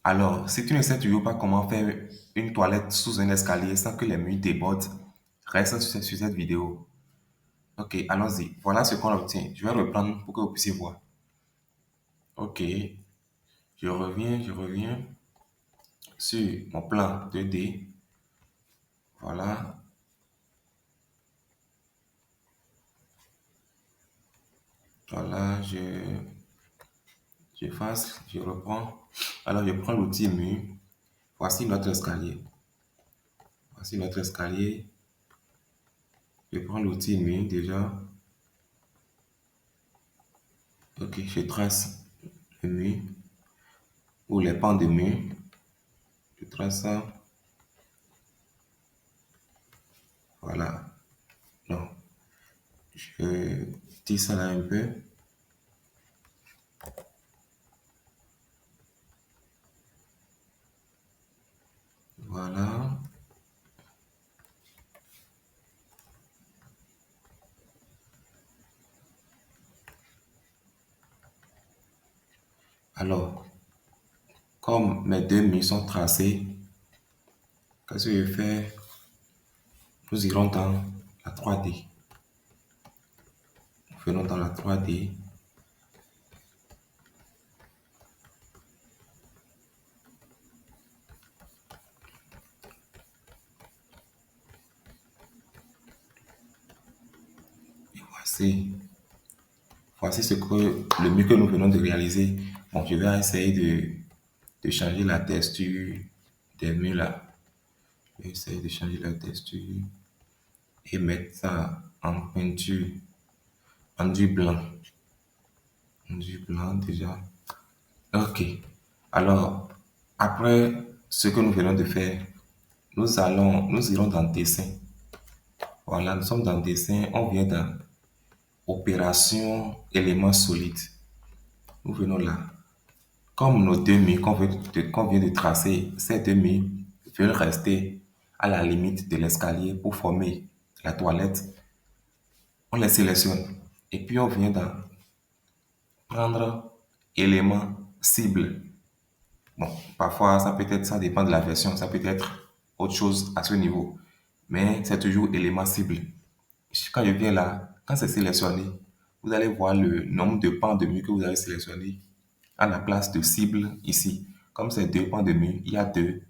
Alors, si tu ne sais toujours pas comment faire une toilette sous un escalier sans que les murs débordent, reste sur cette vidéo. Ok, allons-y. Voilà ce qu'on obtient. Je vais reprendre pour que vous puissiez voir. Ok, je reviens sur mon plan 2D. Voilà, voilà, j'efface, je reprends. Alors, je prends l'outil mur. Voici notre escalier. Voici notre escalier. Je prends l'outil mur déjà. Ok, je trace le mur ou les pans de mur. Je trace ça. Voilà. Donc, je tisse ça là un peu. Voilà. Alors, comme mes deux murs sont tracés, qu'est-ce que je fais? Nous irons dans la 3D. Nous venons dans la 3D. Et voici le mur que nous venons de réaliser. Bon, je vais essayer de changer la texture des murs là. Je vais essayer de changer la texture et mettre ça en peinture, en du blanc. En du blanc déjà. Ok. Alors, après ce que nous venons de faire, nous irons dans dessin. Voilà, nous sommes dans dessin, on vient dans opération éléments solides. Nous venons là. Comme nos deux murs qu'on vient de tracer, ces deux murs veulent rester à la limite de l'escalier pour former la toilette, on les sélectionne. Et puis on vient dans prendre élément cible. Bon, parfois ça dépend de la version, ça peut être autre chose à ce niveau. Mais c'est toujours élément cible. Quand je viens là, quand c'est sélectionné, vous allez voir le nombre de pans de mur que vous avez sélectionné à la place de cible ici. Comme c'est deux pans de mur, il y a deux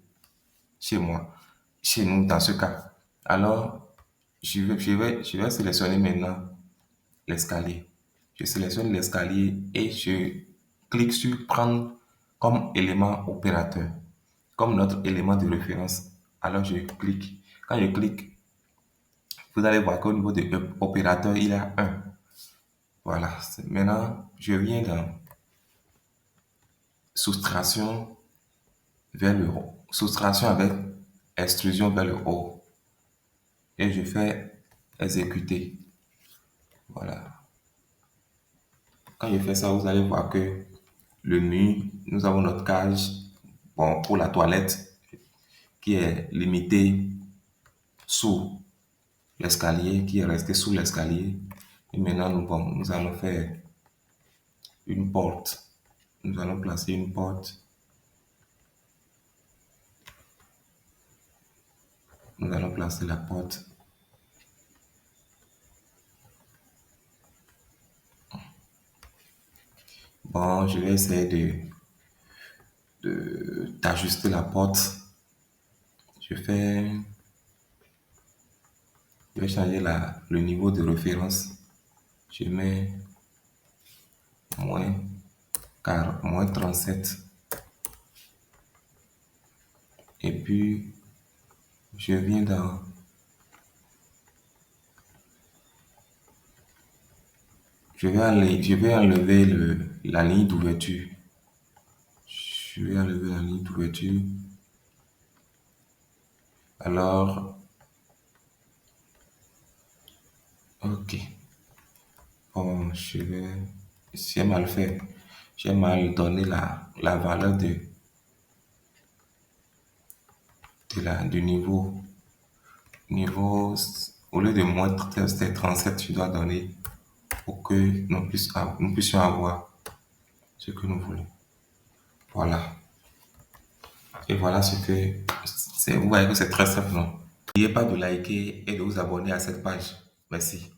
chez moi, chez nous dans ce cas. Alors, je vais sélectionner maintenant l'escalier. Je sélectionne l'escalier et je clique sur prendre comme élément opérateur, comme notre élément de référence. Alors, je clique. Quand je clique, vous allez voir qu'au niveau de opérateur, il y a un. Voilà. Maintenant, je viens dans soustraction vers le haut. Soustraction avec extrusion vers le haut. Et je fais exécuter. Voilà. Quand je fais ça, vous allez voir que le mur, nous avons notre cage, bon, pour la toilette qui est limitée sous l'escalier, qui est restée sous l'escalier. Et maintenant, nous allons faire une porte. Nous allons placer une porte. Nous allons placer la porte. Bon, je vais essayer d'ajuster la porte. Je fais, je vais changer le niveau de référence. Je mets moins, moins 37. Et puis, je viens dans, je vais enlever la ligne d'ouverture. Je vais enlever la ligne d'ouverture. Alors, ok. Bon, j'ai mal fait. J'ai mal donné la valeur du niveau. Niveau, au lieu de moins 37, je dois donner pour que nous puissions avoir ce que nous voulons. Voilà. Et voilà ce que c'est. Vous voyez que c'est très simple, non? N'oubliez pas de liker et de vous abonner à cette page. Merci.